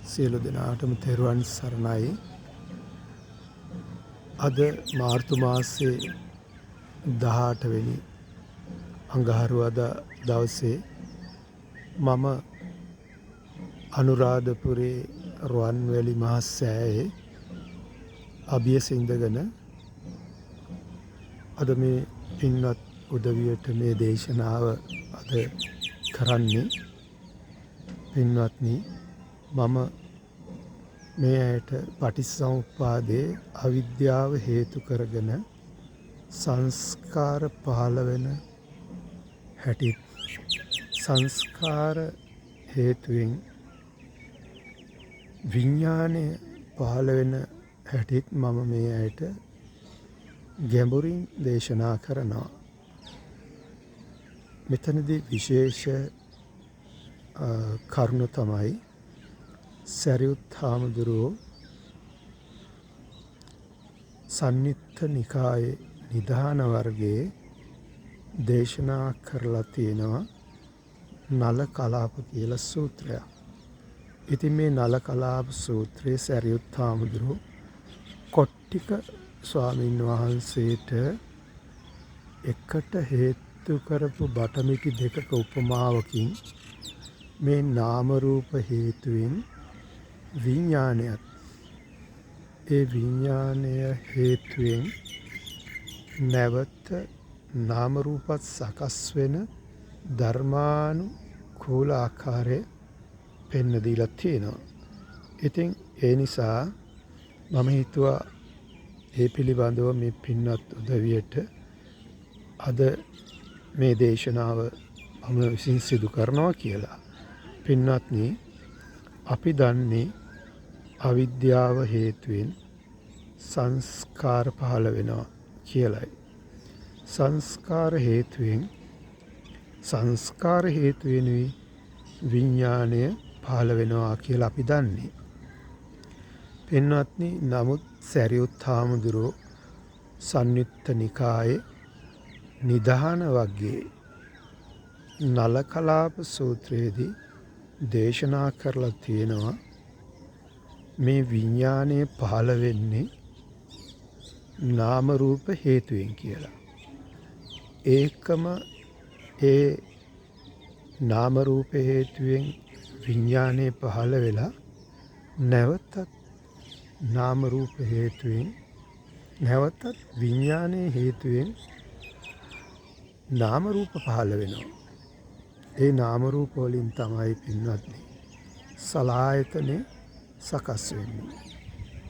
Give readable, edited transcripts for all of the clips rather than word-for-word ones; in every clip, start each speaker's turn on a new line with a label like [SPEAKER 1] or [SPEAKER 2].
[SPEAKER 1] සියලු දෙනාටම තෙරුවන් සරණයි. අද මාර්තු මාසේ 18 වෙනි අඟහරුවාදා දවසේ මම අනුරාධපුරේ රුවන්වැලි මහා සෑයේ අභියස ඉඳගෙන අද මේ පින්වත් උදවියට මේ දේශනාව අද කරන්නේ. පින්වත්නි, මම මේ ඇයට පටිච්චසමුප්පාදයේ අවිද්‍යාව හේතු කරගෙන සංස්කාර පහළ වෙන හැටි, සංස්කාර හේතුවෙන් විඥානය පහළ වෙන හැටිත් මම මේ ඇයට ගැඹුරින් දේශනා කරනවා. මෙතනදී විශේෂ කරුණ තමයි සරියුත් හාමුදුරුවෝ සංයුත්ත නිකායේ නිධාන වර්ගයේ දේශනා කරලා තියෙනවා නල කලාප කියලා සූත්‍රයක්. ඉතින් මේ නල කලාප සූත්‍රයේ සරියුත් හාමුදුරුවෝ කොට්ටික ස්වාමීන් වහන්සේට එකට හේතු කරපු බටමිටි දෙකක උපමාවකින් මේ නාම රූප හේතුවෙන් විඥානයත්, ඒ විඥානය හේතුවෙන් නැවත නාම රූපත් සකස් වෙන ධර්මානුකූල ආකාරය පෙන්න දීලා තියෙනවා. ඉතින් ඒ නිසා මම හිතුවා ඒ පිළිබඳව මේ පින්වත් උදවියට අද මේ දේශනාව මම විසින් සිදු කරනවා කියලා. පින්වත්නි, අපි දන්නේ අවිද්‍යාව හේතුවෙන් සංස්කාර පහළ වෙනවා කියලයි. සංස්කාර හේතුවෙන් විඥාණය පහළ වෙනවා කියලා අපි දන්නේ. පින්වත්නි, නමුත් සරියුත් හාමුදුරුවෝ සංයුත්ත නිකායේ නිධාන වර්ගයේ නල කලාප සූත්‍රයේදී දේශනා කරලා තියෙනවා මේ විඥානය පහළ වෙන්නේ නාම රූප හේතුවෙන් කියලා. ඒකම ඒ නාම රූප හේතුවෙන් විඥානය පහළ වෙලා නැවතත් නාම රූප හේතුවෙන් නැවතත් විඥානයේ හේතුවෙන් නාම රූප පහළ වෙනවා. ඒ නාම රූප වලින් තමයි පින්වත්නි සලආයතනේ සකස් වෙන්නේ.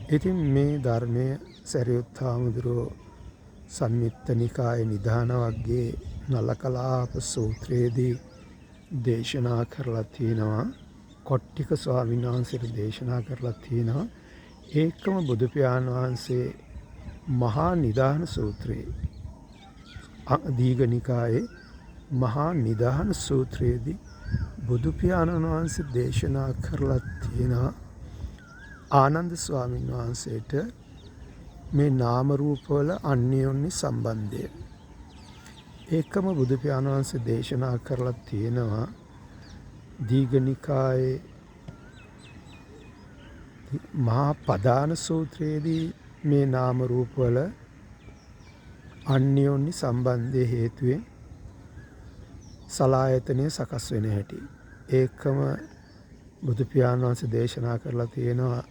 [SPEAKER 1] ඉතින් මේ ධර්මය සරියුත් හාමුදුරුවෝ සංයුත්ත නිකායේ නිධාන වර්ගයේ නල කලාප සූත්‍රයේදී දේශනා කරලා තියෙනවා. කොට්ටික ස්වාමීන් වහන්සේට දේශනා කරලා තියෙනවා. ඒකම බුදු පියාණන් වහන්සේ මහා නිධාන සූත්‍රයේ දීඝ නිකායේ මහා නිධාන සූත්‍රයේදී බුදු පියාණන් වහන්සේ දේශනා කරලා තියෙනවා ආනන්ද ස්වාමීන් වහන්සේට මේ නාම රූපවල අන්‍යෝන්‍ය සම්බන්ධය. ඒකම බුදු පියාණන් වහන්සේ දේශනා කරලා තියෙනවා දීඝ නිකායේ මහා පදාන සූත්‍රයේදී මේ නාම රූපවල අන්‍යෝන්‍ය සම්බන්ධය හේතුවෙන් සලආයතනය සකස් වෙන හැටි. ඒකම බුදු පියාණන් වහන්සේ දේශනා කරලා තියෙනවා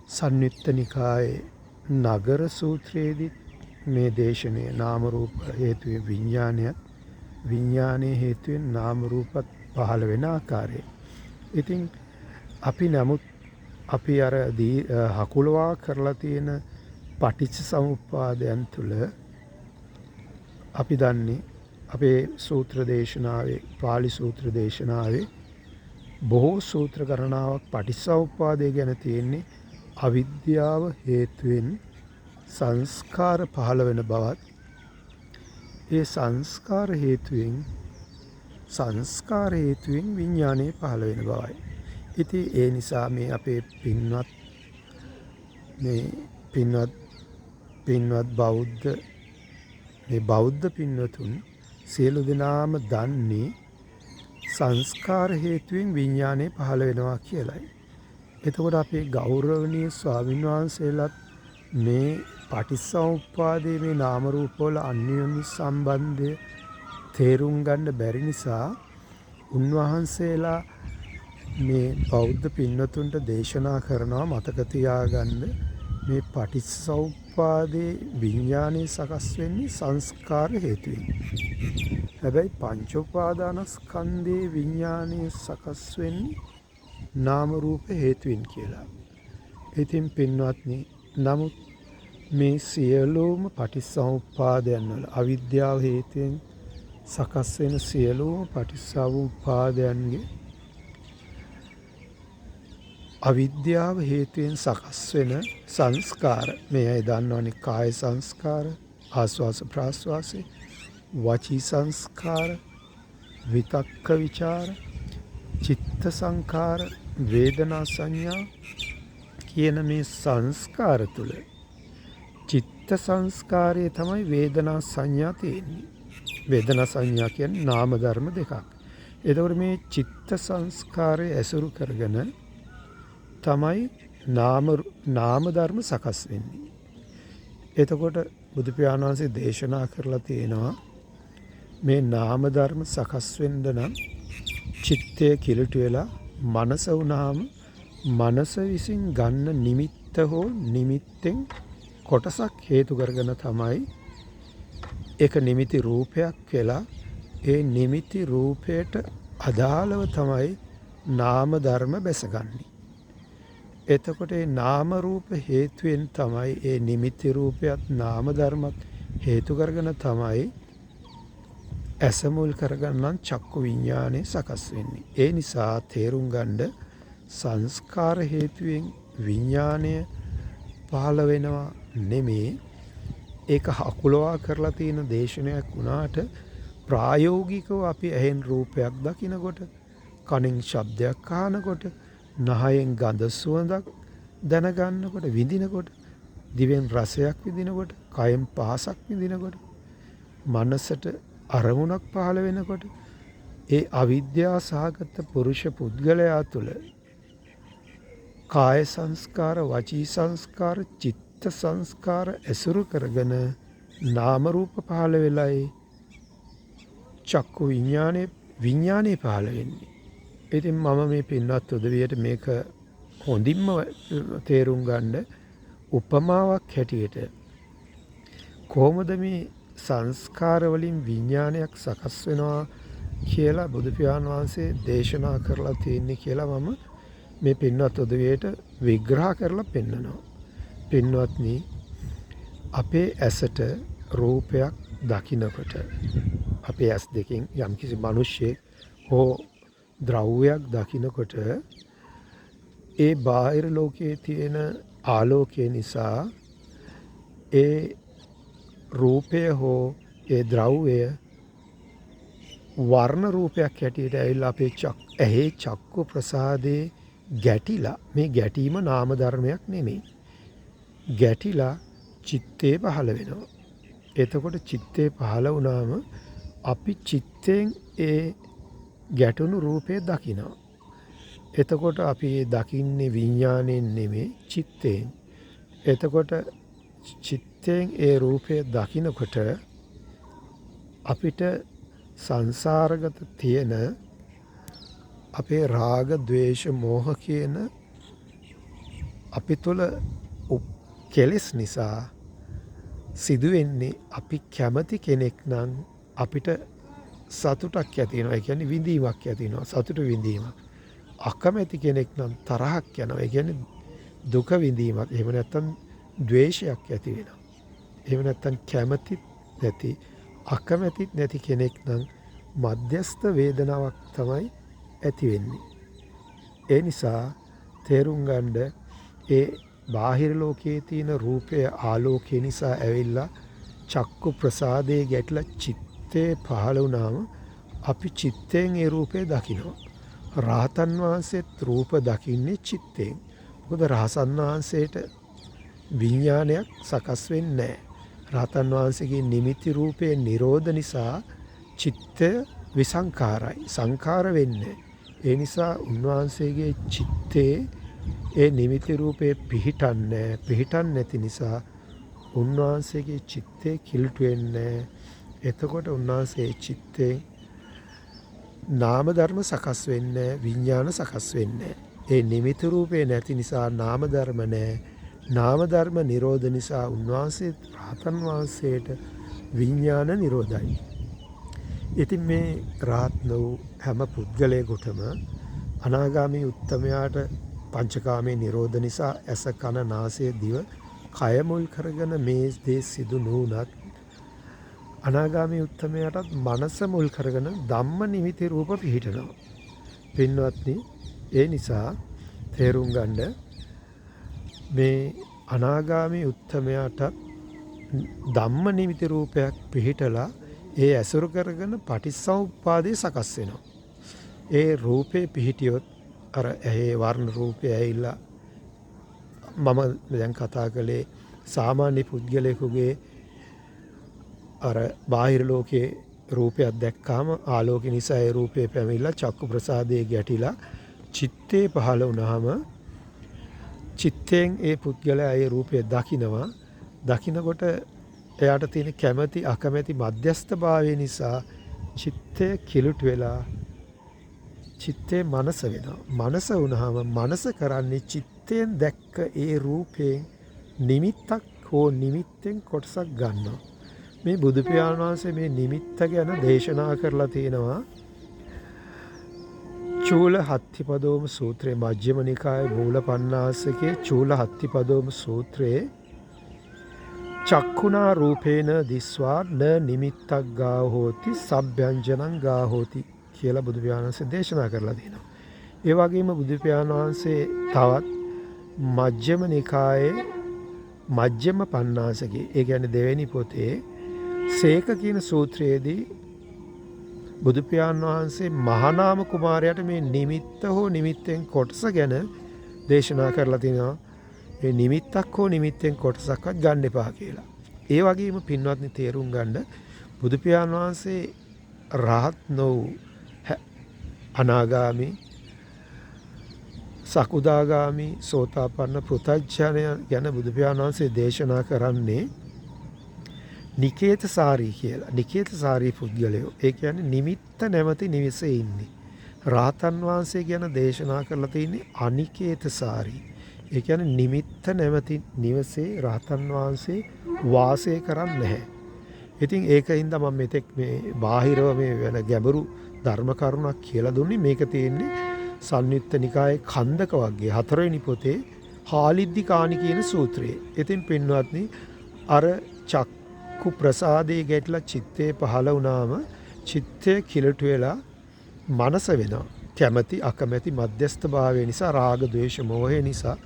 [SPEAKER 1] සංයුත්ත නිකායේ නගර සූත්‍රයේදී මේ දේශනය නාම රූප හේතුවෙන් විඥානයත්, විඥානයේ හේතුවෙන් නාම රූපත් පහළ වෙන ආකාරය. ඉතින් අපි අර හකුලවා කරලා තියෙන පටිච්ච සමුප්පාදයන් තුළ අපි දන්නේ අපේ සූත්‍ර දේශනාවේ, පාලි සූත්‍ර දේශනාවේ බොහෝ සූත්‍ර ගණනාවක් පටිච්චසමුප්පාදය ගැන තියෙන්නේ අවිද්‍යාව හේතුවෙන් සංස්කාර පහළ වෙන බවත්, ඒ සංස්කාර හේතුවෙන් විඥානය පහළ වෙන බවයි. ඉතින් ඒ නිසා මේ අපේ පින්වත් බෞද්ධ පින්වතුන් සියලු දෙනාම දන්නේ සංස්කාර හේතුවෙන් විඥානය පහළ වෙනවා කියලයි. එතකොට අපේ ගෞරවනීය ස්වාමීන් වහන්සේලාත් මේ පටිච්චසමුප්පාදයේ මේ නාම රූපවල අන්‍යෝන්‍ය සම්බන්ධය තේරුම් ගන්න බැරි නිසා උන්වහන්සේලා මේ බෞද්ධ පින්වතුන්ට දේශනා කරනවා මතක තියාගන්න මේ පටිච්චසමුප්පාදයේ විඥානය සකස් වෙන්නේ සංස්කාර හේතුවෙන්. හැබැයි පංච උපාදානස්කන්ධයේ විඥානය සකස් වෙන්නේ නාම රූප හේතුවෙන් කියලා. ඉතින් පින්වත්නි, නමුත් මේ සියලුම පටිච්චසමුප්පාදයන් වල අවිද්‍යාව හේතුවෙන් සකස් වෙන සියලුම පටිච්චසමුප්පාදයන්ගේ අවිද්‍යාව හේතුවෙන් සකස් වෙන සංස්කාර මේ අය දන්නවනේ. කාය සංස්කාර, ආස්වාස ප්‍රාස්වාසය, වචී සංස්කාර, විතක්ක විචාර, චිත්ත සංඛාර, වේදනා සංඥා කියන මේ සංස්කාර තුල චිත්ත සංස්කාරයේ තමයි වේදනා සංඥා තියෙන්නේ. වේදනා සංඥා කියන්නේ නාම ධර්ම දෙකක්. එතකොට මේ චිත්ත සංස්කාරය ඇසුරු කරගෙන තමයි නාම ධර්ම සකස් වෙන්නේ. එතකොට බුදු පියාණන් වහන්සේ දේශනා කරලා තියෙනවා මේ නාම ධර්ම සකස් වෙන්න නම් චිත්තය කිලුට වෙලා මනස වුණාම මනස විසින් ගන්න නිමිත්ත හෝ නිමිත්තෙන් කොටසක් හේතු කරගෙන තමයි ඒක නිමිති රූපයක් වෙලා ඒ නිමිති රූපයට අදාළව තමයි නාම ධර්ම බැසගන්නේ. එතකොට ඒ නාම රූප හේතුවෙන් තමයි ඒ නිමිති රූපයත් නාම ධර්මත් හේතු කරගෙන තමයි ඇස මුල් කරගන්න චක්කු විඥානය සකස් වෙන්නේ. ඒ නිසා තේරුම් ගන්න සංස්කාර හේතුවෙන් විඥානය පහළ වෙනවා නෙමේ. ඒක හකුලවා කරලා තියෙන දේශනයක් වුණාට ප්‍රායෝගිකව අපි ඇහෙන් රූපයක් දකිනකොට, කනෙන් ශබ්දයක් අහනකොට, නහයෙන් ගඳ සුවඳක් දැනගන්නකොට, විඳිනකොට, දිවෙන් රසයක් විඳිනකොට, කයෙන් පහසක් විඳිනකොට, මනසට අරමුණක් පහළ වෙනකොට ඒ අවිද්‍යා සහගත පුරුෂ පුද්ගලයා තුළ කාය සංස්කාර, වචී සංස්කාර, චිත්ත සංස්කාර ඇසුරු කරගෙන නාම රූප පහළ වෙලයි චක්කු විඥානේ පහළ වෙන්නේ. ඉතින් මම මේ පින්වත් උදවියට මේක හොඳින්ම තේරුම් ගන්න උපමාවක් හැටියට කොහොමද මේ සංස්කාර වලින් විඥානයක් සකස් වෙනවා කියලා බුදු පියාණන් වහන්සේ දේශනා කරලා තියෙන්නේ කියලා මම මේ පින්වත් උදවියට විග්‍රහ කරලා පෙන්නනවා. පින්වත්නි, අපේ ඇසට රූපයක් දකිනකොට අපේ ඇස් දෙකෙන් යම්කිසි මිනිස්සෙක් හෝ ද්‍රව්‍යයක් දකිනකොට ඒ බාහිර ලෝකයේ තියෙන ආලෝකය නිසා ඒ රූපය හෝ ඒ ද්‍රව්‍ය වර්ණ රූපයක් හැටියට ඇවිල්ලා අපේ ඇහි චක්කු ප්‍රසාදේ ගැටිලා, මේ ගැටීම නාම ධර්මයක් නෙමෙයි, ගැටිලා චිත්තේ පහළ වෙනවා. එතකොට චිත්තේ පහළ වුණාම අපි චිත්තෙන් ඒ ගැටුණු රූපේ දකිනවා. එතකොට අපි දකින්නේ විඥාණයෙන් නෙමෙයි, චිත්තයෙන්. එතකොට චිත්තයෙන් ඒ රූපය දකිනකොට අපිට සංසාරගත තියෙන අපේ රාග, ద్వේෂ, මෝහ කියන අපි තුළ කෙලෙස් නිසා සිදුවෙන්නේ අපි කැමති කෙනෙක් නම් අපිට සතුටක් ඇති වෙනවා. ඒ කියන්නේ විඳීමක් ඇති වෙනවා, සතුට විඳීමක්. අකමැති කෙනෙක් නම් තරහක් යනවා. ඒ කියන්නේ දුක විඳීමක්. එහෙම නැත්නම් ද්වේෂයක් ඇති වෙනවා. එහෙම නැත්නම් කැමැතිත් නැති, අකමැතිත් නැති කෙනෙක් නම් මධ්‍යස්ථ වේදනාවක් තමයි ඇති වෙන්නේ. ඒ නිසා තේරුම් ගන්න ඒ බාහිර ලෝකයේ තියෙන රූපය ආලෝකය නිසා ඇවිල්ලා චක්කු ප්‍රසාදයේ ගැටලා චිත්තේ පහළ වුණාම අපි චිත්තයෙන් ඒ රූපය දකිනවා. රහතන් වහන්සේත් රූප දකින්නේ චිත්තයෙන්. මොකද රහතන් වහන්සේට විඥානයක් සකස් වෙන්නේ නැහැ. රහතන් වහන්සේගේ නිමිති රූපයේ නිරෝධ නිසා චිත්තය විසංකාරයි. සංකාර වෙන්නේ. ඒ නිසා උන්වහන්සේගේ චිත්තේ ඒ නිමිති රූපේ පිහිටන්නේ නැති නිසා උන්වහන්සේගේ චිත්තේ කිලුට වෙන්නේ. එතකොට උන්වහන්සේ චිත්තේ නාම ධර්ම සකස් වෙන්නේ, විඥාන සකස් වෙන්නේ. ඒ නිමිති රූපේ නැති නිසා නාම ධර්ම නැහැ. නාම ධර්ම නිරෝධ නිසා උන්වහන්සේ රහතන් වහන්සේට විඥාන නිරෝධයි. ඉතින් මේ රහත් වූ හැම පුද්ගලයෙකුටම අනාගාමී උත්තමයාට පංචකාමයේ නිරෝධ නිසා ඇස කන නාසය දිව කය මුල් කරගෙන මේ දේ සිදු නොවුනත් අනාගාමී උත්තමයාටත් මනස මුල් කරගෙන ධම්ම නිමිති රූප පිහිටනවා. පින්වත්නි, ඒ නිසා තේරුම් ගන්න මේ අනාගාමී උත්තමයාට ධම්ම නිමිති රූපයක් පිහිටලා ඒ ඇසුරු කරගෙන පටිච්චසමුප්පාදේ සකස් වෙනවා. ඒ රූපේ පිහිටියොත් අර ඇහි වර්ණ රූපය ඇවිල්ලා මම දැන් කතා කළේ සාමාන්‍ය පුද්ගලයෙකුගේ අර බාහිර ලෝකයේ රූපයක් දැක්කාම ආලෝක නිසා ඒ රූපේ පැමිණිලා චක්කු ප්‍රසාදයේ ගැටිලා චිත්තේ පහළ වුණාම චිත්තෙන් ඒ පුද්ගලයා ඒ රූපය දකිනවා. දකිනකොට එයාට තියෙන කැමැති අකමැති මධ්‍යස්ථ භාවය නිසා චිත්තය කිලුට වෙලා චිත්තේ මනස වෙනවා. මනස වුණාම මනස කරන්නේ චිත්තයෙන් දැක්ක ඒ රූපයෙන් නිමිත්තක් හෝ නිමිත්තෙන් කොටසක් ගන්නවා. මේ බුදු පියාණන් වහන්සේ මේ නිමිත්ත ගැන දේශනා කරලා තියෙනවා. චූල හත්තිපදෝම සූත්‍රයේ මජ්ක්‍ධිම නිකායේ මූල පණ්ණාසකේ චූල හත්තිපදෝම සූත්‍රයේ චක්කුණා රූපේන දිස්වා න නිමිත්තක් ගා හෝති සබ්භ්‍යංජනං ගා හෝති කියලා බුදු පියාණන් වහන්සේ දේශනා කරලා තියෙනවා. ඒ වගේම බුදු පියාණන් වහන්සේ තවත් මජ්ක්‍ධිම නිකායේ මජ්ක්‍ධිම පණ්ණාසකේ, ඒ කියන්නේ දෙවෙනි පොතේ සේක කියන සූත්‍රයේදී බුදු පියාණන් වහන්සේ මහානාම කුමාරයාට මේ නිමිත්ත හෝ නිමිත්තෙන් කොටස ගැන දේශනා කරලා තිනවා. මේ නිමිත්තක් හෝ නිමිත්තෙන් කොටසක්වත් ගන්න එපා කියලා. ඒ වගේම පින්වත්නි තේරුම් ගන්න බුදු පියාණන් වහන්සේ රහත් නොවූ අනාගාමි, සකුදාගාමි, සෝතාපන්න, පෘථග්ජනය ගැන බුදු පියාණන් වහන්සේ දේශනා කරන්නේ නිකේතසාරී කියලා. නිකේතසාරී පුද්ගලයෝ. ඒ කියන්නේ නිමිත්ත නැමැති නිවසේ ඉන්නේ. රාතන් වහන්සේ ගැන දේශනා කරලා තියෙන්නේ අනිකේතසාරී. ඒ කියන්නේ නිමිත්ත නැමැති නිවසේ රාතන් වහන්සේ වාසය කරන්නේ නැහැ. ඉතින් ඒකින්ද මම මෙතෙක් මේ බාහිරව මේ වෙන ගැඹුරු ධර්ම කරුණක් කියලා දුන්නේ. මේක තියෙන්නේ සංයුත්ත නිකායේ කන්දක වර්ගයේ 4 වෙනි පොතේ හාලිද්දි කාණි කියන සූත්‍රයේ. ඉතින් පින්වත්නි අර චක්කු ප්‍රසාදයේ ගැටලා චිත්තේ පහළ වුණාම චිත්තය කිලට වෙලා මනස වෙනවා. කැමැති අකමැති මධ්‍යස්ථ භාවය නිසා රාග ද්වේෂ මෝහය නිසා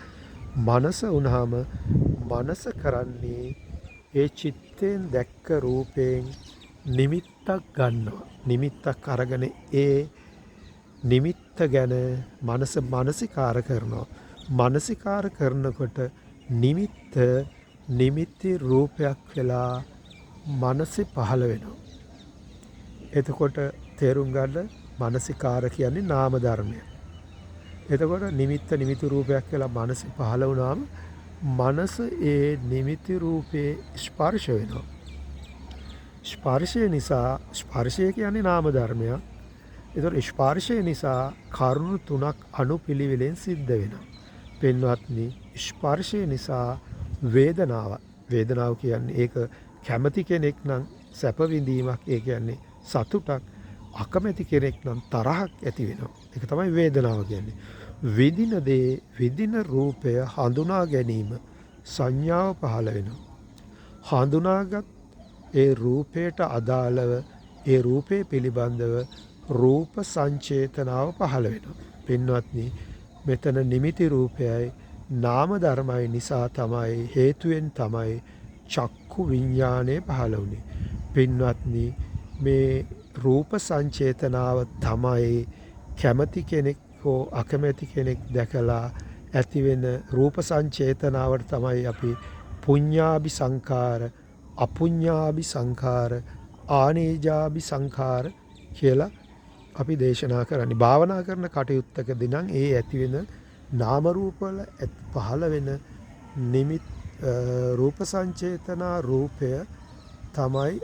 [SPEAKER 1] මනස වුණාම මනස කරන්නේ ඒ චිත්තෙන් දැක්ක රූපයෙන් නිමිත්තක් ගන්නවා. නිමිත්තක් අරගෙන ඒ නිමිත්ත ගැන මනස මානසිකාර කරනවා. මානසිකාර කරනකොට නිමිති රූපයක් වෙලා මනසේ පහළ වෙනවා. එතකොට තේරුම් ගන්න මානසිකාර කියන්නේ නාම ධර්මය. එතකොට නිමිති රූපයක් වෙලා මනසේ පහළ වුණාම මනස ඒ නිමිති රූපේ ස්පර්ශ වෙනවා. ස්පර්ශය කියන්නේ නාම ධර්මයක්. ඒතකොට ස්පර්ශය නිසා කරුණු 3ක් අනුපිළිවෙලෙන් සිද්ධ වෙනවා. පින්වත්නි, ස්පර්ශය නිසා වේදනාව කියන්නේ ඒක කැමති කෙනෙක් නම් සැප විඳීමක්, ඒ කියන්නේ සතුටක්. අකමැති කෙනෙක් නම් තරහක් ඇති වෙනවා. ඒක තමයි වේදනාව කියන්නේ. විදින දේ විදින රූපය හඳුනා ගැනීම සංඥාව පහළ වෙනවා. හඳුනාගත් ඒ රූපයට අදාළව ඒ රූපේ පිළිබඳව රූප සංචේතනාව පහළ වෙනවා. පින්වත්නි, මෙතන නිමිති රූපයයි නාම ධර්මයි නිසා තමයි, හේතුවෙන් තමයි චක්කු විඥානය පහළ වුනේ. පින්වත්නි, මේ රූප සංචේතනාව තමයි කැමති කෙනෙක් හෝ අකමැති කෙනෙක් දැකලා ඇතිවෙන රූප සංචේතනාවට තමයි අපි පුඤ්ඤාභි සංඛාර, අපුඤ්ඤාභි සංඛාර, ආනේජාභි සංඛාර කියලා අපි දේශනා කරන්නේ. භාවනා කරන කටයුත්තකදී නම් ඒ ඇති වෙන නාම රූප වල පහළ වෙන රූප සංචේතනා රූපය තමයි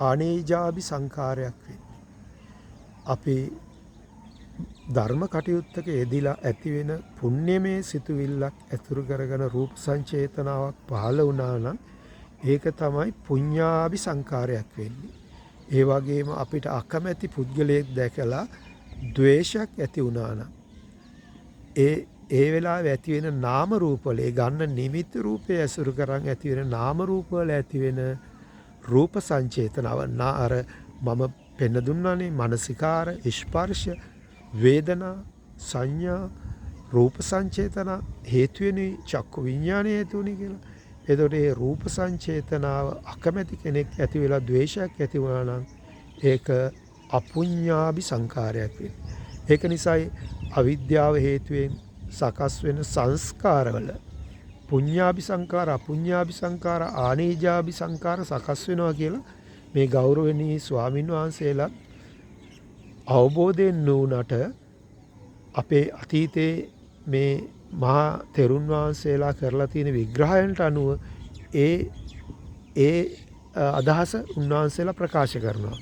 [SPEAKER 1] ආනේජාභි සංකාරයක් වෙන්නේ. අපි ධර්ම කටයුත්තක යෙදিলা ඇති වෙන පුණ්‍යමය සිතුවිල්ලක් ඇතුළු කරගෙන රූප සංචේතනාවක් පහළ වුණා නම් ඒක තමයි පුඤ්ඤාභි සංකාරයක් වෙන්නේ. ඒ වගේම අපිට අකමැති පුද්ගලයෙක් දැකලා ද්වේෂයක් ඇති වුණා නම් ඒ වෙලාවේ ඇති වෙන නාම රූප වල ඒ ගන්න නිමිති රූපය ඇසුරු කරන් ඇති වෙන නාම රූප වල ඇති වෙන රූප සංචේතනාව අර මම පෙන්න දුන්නානේ මානසිකාර ස්පර්ශ වේදනා සංඥා රූප සංචේතන හේතු වෙනුයි චක්කු විඥානය හේතු වෙන්නේ කියලා. එතකොට මේ රූප සංචේතනාව අකමැති කෙනෙක් ඇති වෙලා ද්වේෂයක් ඇති වුණා නම් ඒක අපුඤ්ඤාභි සංකාරයක් වෙන්නේ. ඒක නිසායි අවිද්‍යාව හේතුවෙන් සකස් වෙන සංස්කාරවල පුඤ්ඤාභි සංකාර අපුඤ්ඤාභි සංකාර ආනේජාභි සංකාර සකස් වෙනවා කියලා මේ ගෞරවණීය ස්වාමින් වහන්සේලා අවබෝධයෙන් නුනට අපේ අතීතයේ මේ මහා තෙරුන් වහන්සේලා කරලා තියෙන විග්‍රහයන්ට අනුව ඒ අදහස උන්වහන්සේලා ප්‍රකාශ කරනවා.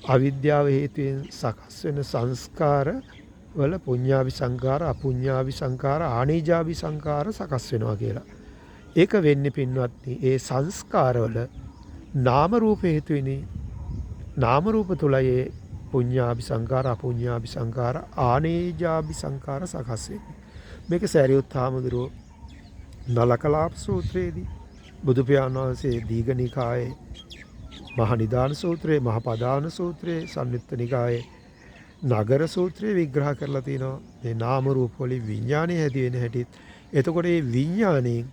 [SPEAKER 1] අවිද්‍යාව හේතුවෙන් සකස් වෙන සංස්කාර වල පුඤ්ඤාභි සංකාර අපුඤ්ඤාභි සංකාර ආනේජාභි සංකාර සකස් වෙනවා කියලා. ඒක වෙන්නේ පින්වත්නි ඒ සංස්කාරවල නාම රූප හේතුවෙනි. නාම රූප තුලයි පුඤ්ඤාභි සංකාර අපුඤ්ඤාභි සංකාර ආනේජාභි සංකාර සකස් වෙන්නේ. මේක සරියුත් හාමුදුරුවෝ නලකලාප සූත්‍රයේදී බුදු පියාණන් වහන්සේ දීඝනිකායේ මහා නිදාන සූත්‍රයේ මහා පදාන සූත්‍රයේ සංයුත්ත නිකායේ නගර සූත්‍රයේ විග්‍රහ කරලා තිනවා මේ නාම රූප වලින් විඥානය ඇති වෙන හැටිත්. එතකොට මේ විඥාණයෙන්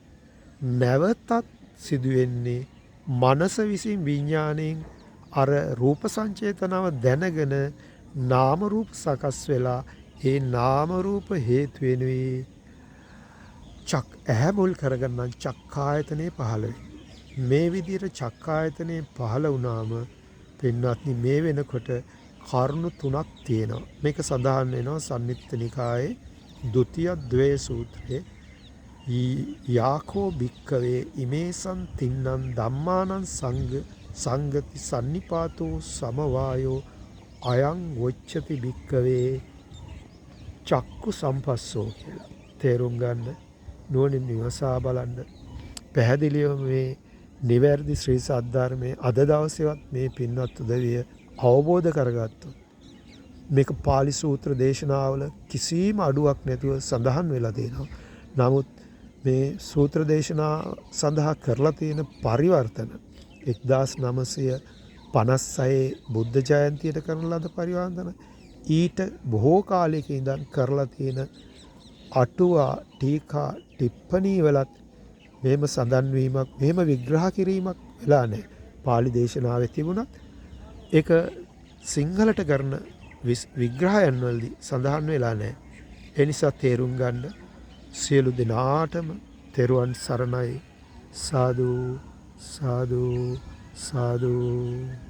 [SPEAKER 1] නැවතත් සිදුවෙන්නේ මනස විසින් විඥාණයෙන් අර රූප සංචේතනාව දැනගෙන නාම රූප සකස් වෙලා ඒ නාම රූප හේතු වෙනුයි ඇහැ මුල් කරගන්න චක්කායතනේ පහළ වෙන්නේ. මේ විදිහට චක්කායතනේ පහළ වුණාම පින්වත්නි මේ වෙනකොට කරුණු තුනක් තියෙනවා. මේක සඳහන් වෙනවා සංයුත්ත නිකායේ ဒုတိ ය ද්වේ සූත්‍රයේ යාකෝ භික්කවේ ඉමේසං තින්නම් ධම්මානං සංගති සන්නිපාතෝ සමවායෝ අයං වොච්චති භික්කවේ චක්කු සම්පස්සෝ කියලා. තේරුම් ගන්න නුවණින් විමසා බලන්න. පැහැදිලිව මේ නිවැරදි ශ්‍රී සද්ධර්මයේ අද දවසේවත් මේ පින්වත් උදවිය අවබෝධ කරගත්තොත් මේක පාලි සූත්‍ර දේශනාවල කිසිම අඩුවක් නැතුව සඳහන් වෙලා තියෙනවා. නමුත් මේ සූත්‍ර දේශනා සඳහා කරලා තියෙන පරිවර්තන 1956 බුද්ධ ජයන්තියට කරන ලද පරිවර්තන ඊට බොහෝ කාලයක ඉඳන් කරලා තියෙන අටුවා ටීකා ටිප්පණී වලත් මෙහෙම සඳහන් වීමක් මෙහෙම විග්‍රහ කිරීමක් වෙලා නැහැ. පාලි දේශනාවේ තිබුණත් ඒක සිංහලට කරන විග්‍රහයන් වලදී සඳහන් වෙලා නැහැ. ඒ නිසා තේරුම් ගන්න සියලු දෙනාටම තෙරුවන් සරණයි. සාදු සාදු සාදු